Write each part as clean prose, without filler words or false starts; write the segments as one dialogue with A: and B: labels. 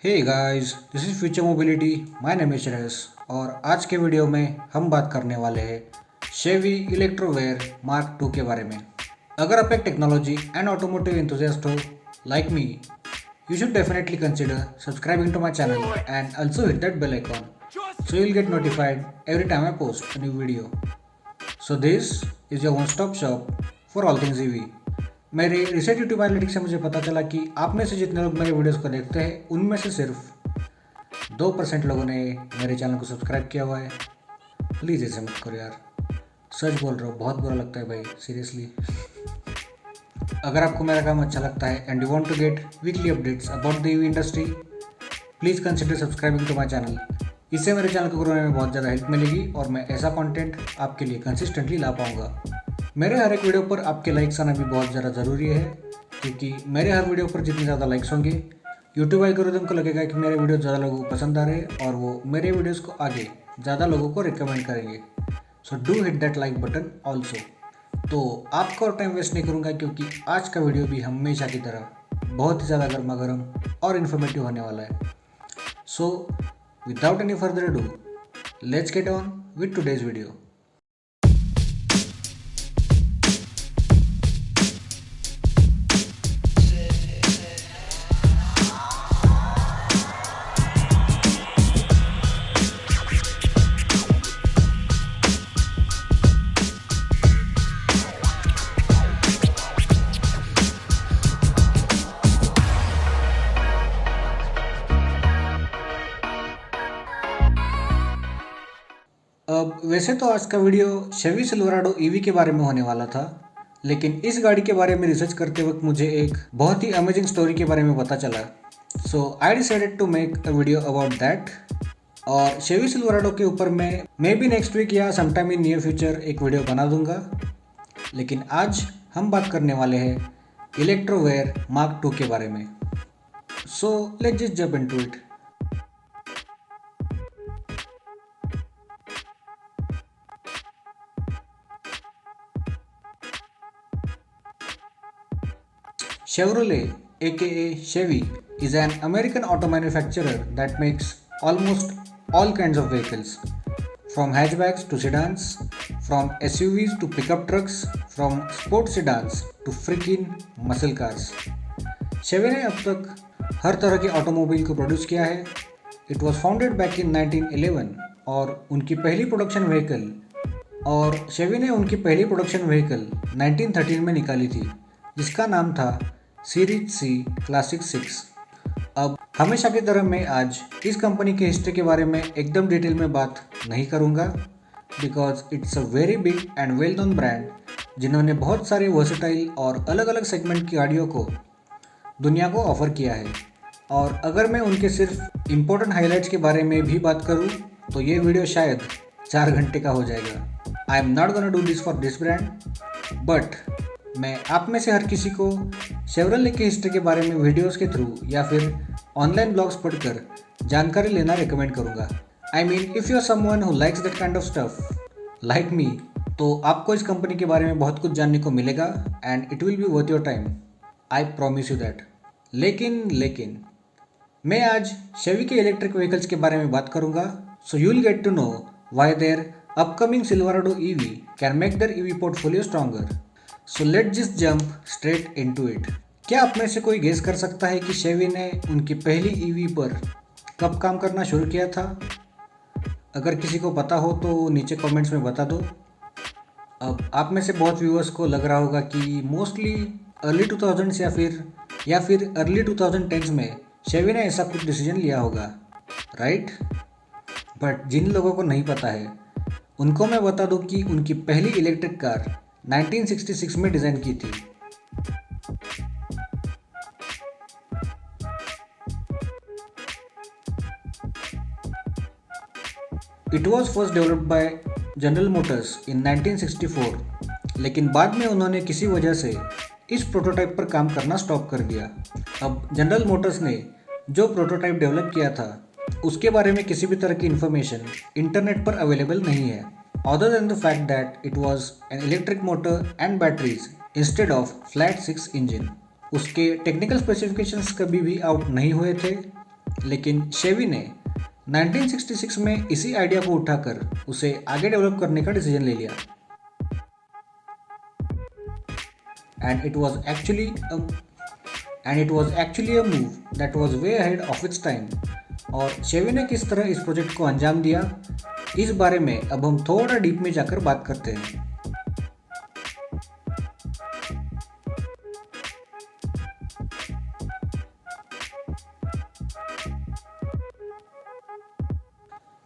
A: Hey guys, this is future mobility. My name is Shreyas और आज के वीडियो में हम बात करने वाले हैं शेवी इलेक्ट्रोवेयर मार्क टू के बारे में। अगर आप एक टेक्नोलॉजी एंड ऑटोमोटिव इंथुजियास्ट हो like me, you should definitely consider subscribing to my channel and also hit that bell icon so you'll get notified every time I post a new video. So this is your one-stop shop for all things EV. मेरे recent YouTube analytics से मुझे पता चला कि आप में से जितने लोग मेरे वीडियोस को देखते हैं उनमें से सिर्फ 2% लोगों ने मेरे चैनल को सब्सक्राइब किया हुआ है। प्लीज़ ऐसे मत करो यार, सच बोल रहा हूँ, बहुत बुरा लगता है भाई, सीरियसली। अगर आपको मेरा काम अच्छा लगता है and you want to get weekly updates about the EV industry, please consider subscribing to my channel. इससे मेरे चैनल को ग्रो होने में बहुत ज़्यादा हेल्प मिलेगी और मैं ऐसा कंटेंट आपके लिए कंसिस्टेंटली ला पाऊँगा। मेरे हर एक वीडियो पर आपके लाइक्स आना भी बहुत ज़्यादा ज़रूरी है, क्योंकि मेरे हर वीडियो पर जितने ज़्यादा लाइक्स होंगे यूट्यूब एल्गोरिथम को लगेगा कि मेरे वीडियो ज़्यादा लोगों को पसंद आ रहे हैं और वो मेरे वीडियोज़ को आगे ज़्यादा लोगों को रिकमेंड करेंगे। So do hit that like button also. तो आपका और टाइम वेस्ट नहीं करूँगा, क्योंकि आज का वीडियो भी हमेशा की तरह बहुत ही ज़्यादा गर्मा गर्म और इन्फॉर्मेटिव होने वाला है। So without any further do, let's get on with today's video. अब वैसे तो आज का वीडियो शेवी सिल्वराडो ईवी के बारे में होने वाला था, लेकिन इस गाड़ी के बारे में रिसर्च करते वक्त मुझे एक बहुत ही अमेजिंग स्टोरी के बारे में पता चला। So I decided to make a video about that. और शेवी सिल्वराडो के ऊपर मैं मे बी नेक्स्ट वीक या समटाइम इन नियर फ्यूचर एक वीडियो बना दूंगा, लेकिन आज हम बात करने वाले हैं इलेक्ट्रोवेयर मार्क टू के बारे में। सो let's just jump into it. Chevrolet, aka Chevy, is an American auto manufacturer that makes almost all kinds of vehicles, from hatchbacks to sedans, from SUVs to pickup trucks, from sports sedans to freaking muscle cars. Chevy ने अब तक हर तरह के automobile को produce किया है। It was founded back in 1911 और उनकी पहली प्रोडक्शन व्हीकल शेवी ने उनकी पहली प्रोडक्शन व्हीकल 1913 में निकाली थी, जिसका नाम था सीरीज सी क्लासिक 6। अब हमेशा की तरह मैं आज इस कंपनी के हिस्ट्री के बारे में एकदम डिटेल में बात नहीं करूंगा, because it's a very big and well known brand जिन्होंने बहुत सारे वर्सेटाइल और अलग अलग सेगमेंट की गाड़ियों को दुनिया को ऑफर किया है। और अगर मैं उनके सिर्फ इम्पोर्टेंट हाइलाइट्स के बारे में भी बात करूं तो ये वीडियो शायद 4 घंटे का हो जाएगा। I am not gonna do this for this brand, but मैं आप में से हर किसी को शेवरले की हिस्ट्री के बारे में वीडियोस के थ्रू या फिर ऑनलाइन ब्लॉग्स पढ़कर जानकारी लेना रिकमेंड करूँगा। I mean if you are someone who likes that kind of stuff like me, तो आपको इस कंपनी के बारे में बहुत कुछ जानने को मिलेगा and it will be worth your time, I promise you that. लेकिन मैं आज शेवी के इलेक्ट्रिक व्हीकल्स के बारे में बात करूँगा, so you will get to know why their upcoming Silverado EV can make their EV portfolio stronger. So let's just jump straight into it. क्या आप में से कोई गेस कर सकता है कि शेवी ने उनकी पहली ईवी पर कब काम करना शुरू किया था? अगर किसी को पता हो तो नीचे कमेंट्स में बता दो। अब आप में से बहुत व्यूअर्स को लग रहा होगा कि मोस्टली अर्ली 2000s या फिर अर्ली 2010s में शेवी ने ऐसा कुछ डिसीजन लिया होगा, राइट? बट जिन लोगों को नहीं पता है उनको मैं बता दूं कि उनकी पहली इलेक्ट्रिक कार 1966 में डिज़ाइन की थी। It was first developed by General Motors in 1964, लेकिन बाद में उन्होंने किसी वजह से इस प्रोटोटाइप पर काम करना स्टॉप कर दिया। अब जनरल मोटर्स ने जो प्रोटोटाइप डेवलप किया था उसके बारे में किसी भी तरह की इन्फॉर्मेशन इंटरनेट पर अवेलेबल नहीं है, other than the fact that it was an electric motor and batteries instead of flat 6 engine। उसके टेक्निकल स्पेसिफिकेशंस कभी भी आउट नहीं हुए थे लेकिन शेवी ने 1966 में इसी आइडिया को उठाकर उसे आगे डेवलप करने का डिसीजन ले लिया। and it was actually a move that was way ahead of its time। और शेवी ने किस तरह इस प्रोजेक्ट को अंजाम दिया, इस बारे में अब हम थोड़ा डीप में जाकर बात करते हैं।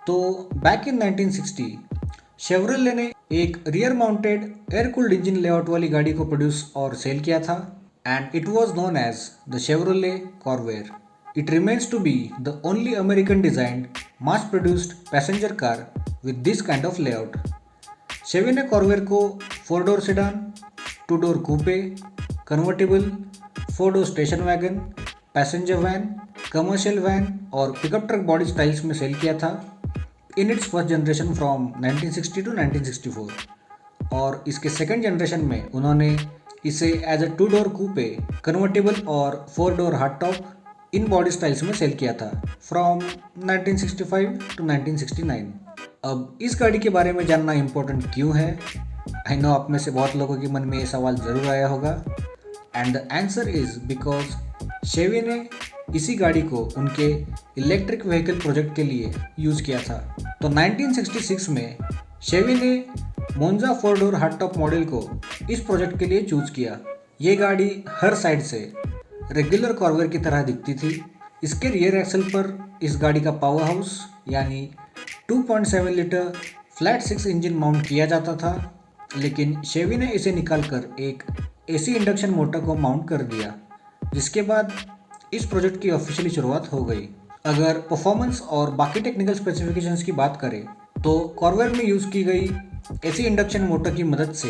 A: तो बैक इन 1960 शेवरले ने एक rear mounted air cooled engine layout वाली गाड़ी को प्रोड्यूस और सेल किया था, and it was known as the Chevrolet Corvair. It remains to be the only American designed mass produced passenger car with this kind of layout. Chevy ने Corvair को 4 door sedan, 2 door coupe, convertible, 4 door station wagon, passenger van, commercial van और pickup truck body styles में sell किया था in its first generation from 1960 to 1964। और इसके second generation में उन्होंने इसे as a 2 door coupe, convertible और 4 door hard top in body styles में सेल किया था फ्रॉम 1965 टू 1969। अब इस गाड़ी के बारे में जानना इम्पोर्टेंट क्यों है? आई नो आप में से बहुत लोगों के मन में ये सवाल ज़रूर आया होगा, and the answer is because Chevy ने इसी गाड़ी को उनके इलेक्ट्रिक व्हीकल प्रोजेक्ट के लिए यूज़ किया था। तो 1966 में शेवी ने मोंजा 4 डोर हार्ड टॉप मॉडल को इस प्रोजेक्ट के लिए चूज़ किया। ये गाड़ी हर साइड से रेगुलर कॉर्वेयर की तरह दिखती थी। इसके रियर एक्सल पर इस गाड़ी का पावर हाउस यानी 2.7 लीटर फ्लैट 6 इंजन माउंट किया जाता था, लेकिन शेवी ने इसे निकालकर एक एसी इंडक्शन मोटर को माउंट कर दिया, जिसके बाद इस प्रोजेक्ट की ऑफिशियली शुरुआत हो गई। अगर परफॉर्मेंस और बाकी टेक्निकल स्पेसिफिकेशंस की बात करें तो कॉर्वेयर में यूज़ की गई एसी इंडक्शन मोटर की मदद से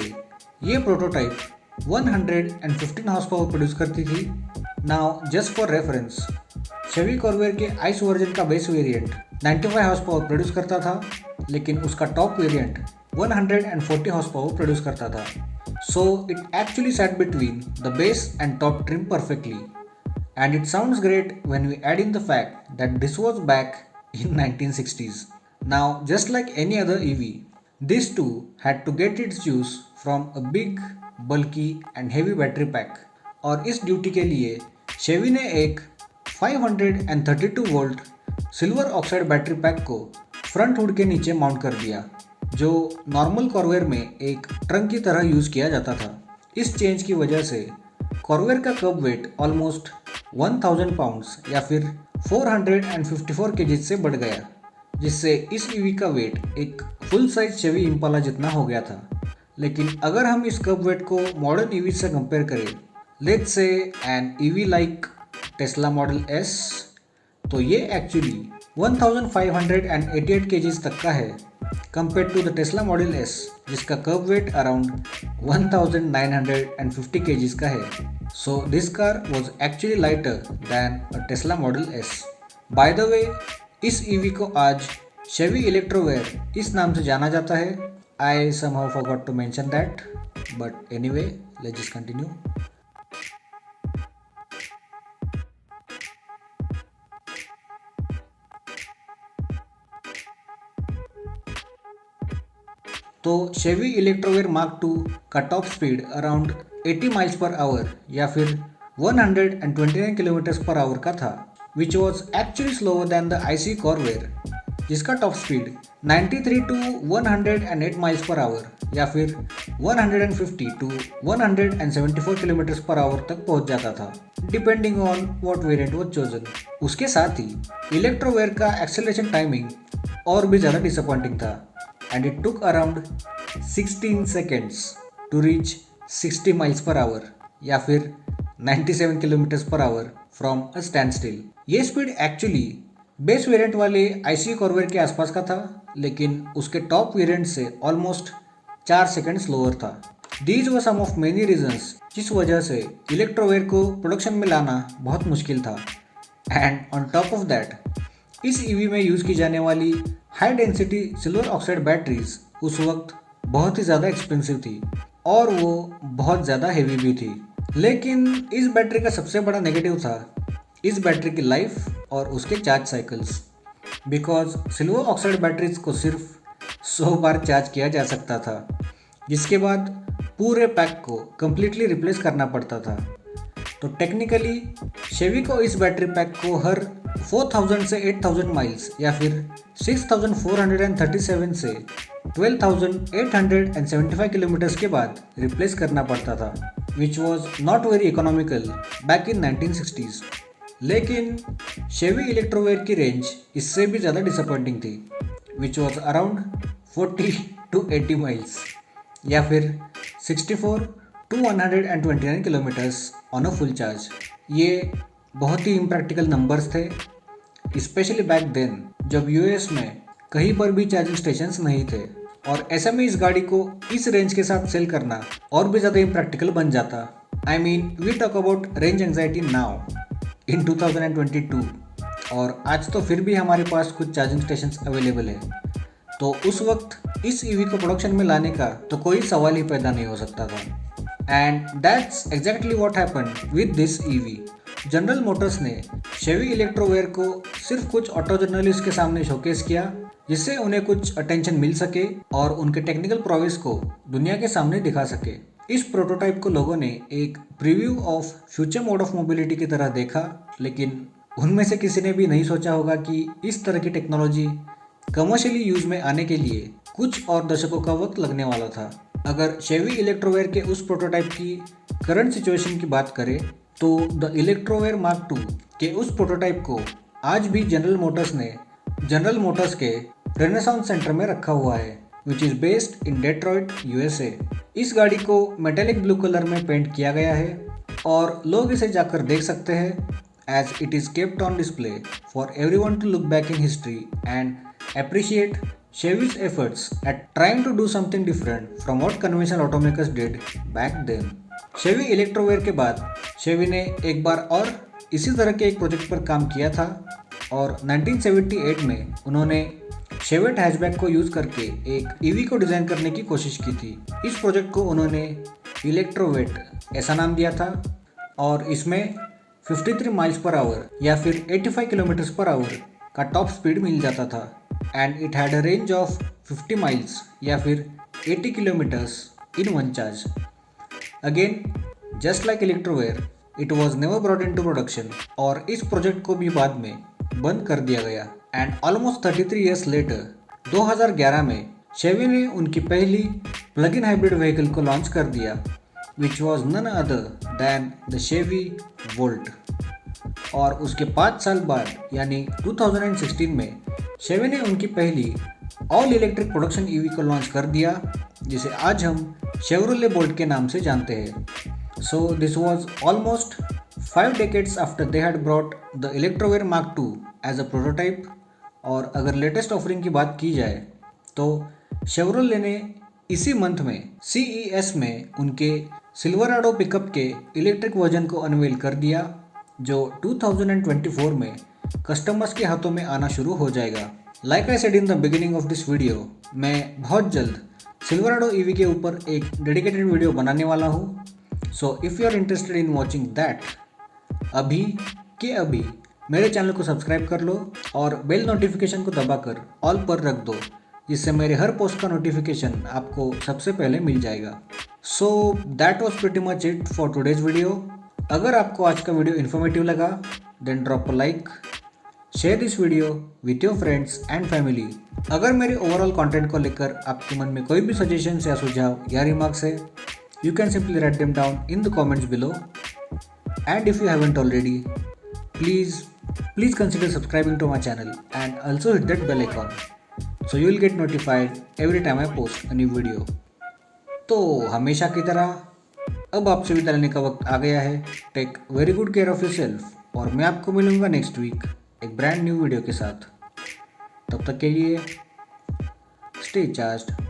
A: ये प्रोटोटाइप 115 हॉर्स पावर प्रोड्यूस करती थी। नाउ जस्ट फॉर रेफरेंस, शेवी कॉर्वेयर के आइस वर्जन का base variant 95 horse power produce करता था, लेकिन उसका top variant 140 horse power produce करता था। So it actually set between the base and top trim perfectly. And it sounds great when we add in the fact that this was back in 1960s. Now, just like any other EV, this too had to get its juice from a big, bulky and heavy battery pack. और इस duty के लिए शेवी ने एक 532 volt silver oxide battery pack को front hood के नीचे mount कर दिया, जो नॉर्मल कॉर्वेयर में एक ट्रंक की तरह यूज़ किया जाता था। इस चेंज की वजह से कॉर्वेयर का कर्ब वेट ऑलमोस्ट 1000 पाउंड्स या फिर 454 केजीज से बढ़ गया, जिससे इस ईवी का वेट एक फुल साइज शेवी इम्पाला जितना हो गया था। लेकिन अगर हम इस कर्ब वेट को मॉडर्न ईवी से कंपेयर करें, let's say an EV like Tesla model S, तो ये एक्चुअली 1588 केजीज तक का है compare to the Tesla model S, जिसका कर्ब वेट अराउंड 1950 केजीज का है। So this car was actually lighter than a Tesla Model S. By the way, इस EV को आज Chevy Electrowear इस नाम से जाना जाता है। I somehow forgot to mention that, but anyway, let's just continue. तो Chevy Electrowear Mark II का top speed around 80 miles per hour या फिर 129 किलोमीटर्स पर आवर का था, which was actually slower than the IC Corvair, जिसका top speed 93 to 108 miles per hour या फिर 150 to 174 kilometres per our तक पहुंच जाता था, depending on what variant was chosen. उसके साथ ही इलेक्ट्रोवेयर का एक्सेलरेशन टाइमिंग और भी ज़्यादा डिसअपॉइंटिंग था, and it took around 16 seconds to reach 60 miles per hour या फिर 97 kilometres per hour from a standstill. ये स्पीड एक्चुअली बेस वेरिएंट वाले आईसी कॉर्वेयर के आसपास का था, लेकिन उसके टॉप वेरिएंट से ऑलमोस्ट 4 सेकेंड स्लोअर था। These were some of many reasons जिस वजह से इलेक्ट्रोवेयर को प्रोडक्शन में लाना बहुत मुश्किल था। And on top of that, इस ईवी में यूज़ की जाने वाली high density silver oxide batteries उस वक्त बहुत ही ज़्यादा एक्सपेंसिव थी और वो बहुत ज़्यादा हेवी भी थी। लेकिन इस बैटरी का सबसे बड़ा नेगेटिव था इस बैटरी की लाइफ और उसके charge cycles. Because silver oxide batteries को सिर्फ 100 बार चार्ज किया जा सकता था, जिसके बाद पूरे पैक को कम्प्लीटली रिप्लेस करना पड़ता था। तो टेक्निकली शेवी को इस बैटरी पैक को हर 4000 से 8000 माइल्स या फिर 6437 से 12875 किलोमीटर्स के बाद रिप्लेस करना पड़ता था, which was not very economical back in 1960s। लेकिन शेवी इलेक्ट्रोवेयर की रेंज इससे भी ज़्यादा डिसअपॉइंटिंग थी, which was around 40 to 80 miles या फिर 64 to 129 kilometres on a full charge. ये बहुत ही इम्प्रैक्टिकल नंबर्स थे, स्पेशली बैक देन जब यूएस में कहीं पर भी चार्जिंग स्टेशंस नहीं थे, और ऐसे में इस गाड़ी को इस रेंज के साथ सेल करना और भी ज़्यादा इम्प्रैक्टिकल बन जाता। I mean we talk about range anxiety now in 2022, और आज तो फिर भी हमारे पास कुछ चार्जिंग स्टेशंस अवेलेबल है, तो उस वक्त इस ईवी को प्रोडक्शन में लाने का तो कोई सवाल ही पैदा नहीं हो सकता था। And that's exactly what happened with this EV. General Motors ने शेवी इलेक्ट्रोवेयर को सिर्फ कुछ ऑटो जर्नलिस्ट के सामने शोकेस किया, जिससे उन्हें कुछ अटेंशन मिल सके और उनके टेक्निकल प्रोग्रेस को दुनिया के सामने दिखा सके। इस प्रोटोटाइप को लोगों ने एक preview of future mode of mobility की तरह देखा, लेकिन उनमें से किसी ने भी नहीं सोचा होगा कि इस तरह की टेक्नोलॉजी कमर्शियली यूज में आने के लिए कुछ और दशकों का वक्त लगने वाला था। अगर शेवी इलेक्ट्रोवेयर के उस प्रोटोटाइप की करंट सिचुएशन की बात करें तो द इलेक्ट्रोवेयर मार्क II के उस प्रोटोटाइप को आज भी जनरल मोटर्स के रेनेसांस सेंटर में रखा हुआ है, which is based in Detroit USA. इस गाड़ी को मेटेलिक ब्लू कलर में पेंट किया गया है और लोग इसे जाकर देख सकते हैं, as it is kept on display for everyone to look back in history and appreciate Chevy's efforts at trying to do something different from what conventional automakers did back then. Chevy इलेक्ट्रोवेयर के बाद Chevy ने एक बार और इसी तरह के एक project पर काम किया था, और 1978 में उन्होंने शेवेट हैचबैक को यूज़ करके एक ईवी को डिज़ाइन करने की कोशिश की थी। इस प्रोजेक्ट को उन्होंने इलेक्ट्रोवेट ऐसा नाम दिया था, और इसमें 53 माइल्स पर आवर या फिर 85 किलोमीटर्स पर आवर का टॉप स्पीड मिल जाता था, and it had a range of 50 miles या फिर 80 kilometres in one charge. Again just like Electrovair, it was never brought into production, और इस प्रोजेक्ट को भी बाद में बंद कर दिया गया। एंड ऑलमोस्ट 33 ईयर्स लेटर 2011 में शेवी ने उनकी पहली प्लग इन हाइब्रिड व्हीकल को लॉन्च कर दिया, which was none other than the Chevy Volt। और उसके 5 साल बाद यानी 2016 में शेवी ने उनकी पहली ऑल इलेक्ट्रिक प्रोडक्शन ईवी को लॉन्च कर दिया, जिसे आज हम शेवरोले बोल्ट के नाम से जानते हैं। So this was almost 5 decades after they had brought the Electrovair mark II as a prototype. और अगर लेटेस्ट ऑफरिंग की बात की जाए तो शेवरोले ने इसी मंथ में CES में उनके सिल्वराडो पिकअप के इलेक्ट्रिक वर्जन को अनवेल कर दिया, जो 2024 में कस्टमर्स के हाथों में आना शुरू हो जाएगा। Like I said in the beginning of this video, मैं बहुत जल्द सिल्वराडो ईवी के ऊपर एक डेडिकेटेड वीडियो बनाने वाला हूँ। So if you are interested in watching that, अभी मेरे चैनल को सब्सक्राइब कर लो और बेल नोटिफिकेशन को दबाकर ऑल पर रख दो, जिससे मेरे हर पोस्ट का नोटिफिकेशन आपको सबसे पहले मिल जाएगा। So that was pretty much it for today's video. अगर आपको आज का वीडियो इन्फॉर्मेटिव लगा then drop a like, share this video with your friends and family. अगर मेरे ओवरऑल कंटेंट को लेकर आपके मन में कोई भी सजेशंस या सुझाव या रिमार्क्स है, you can simply write them down in the comments below. And if you haven't already, please consider subscribing to my channel and also hit that bell icon so you will get notified every time I post a new video। तो हमेशा की तरह अब आपसे विदा लेने का वक्त आ गया है। Take very good care of yourself, और मैं आपको मिलूंगा नेक्स्ट वीक एक ब्रांड न्यू वीडियो के साथ। तब तक के लिए स्टे चार्ज्ड।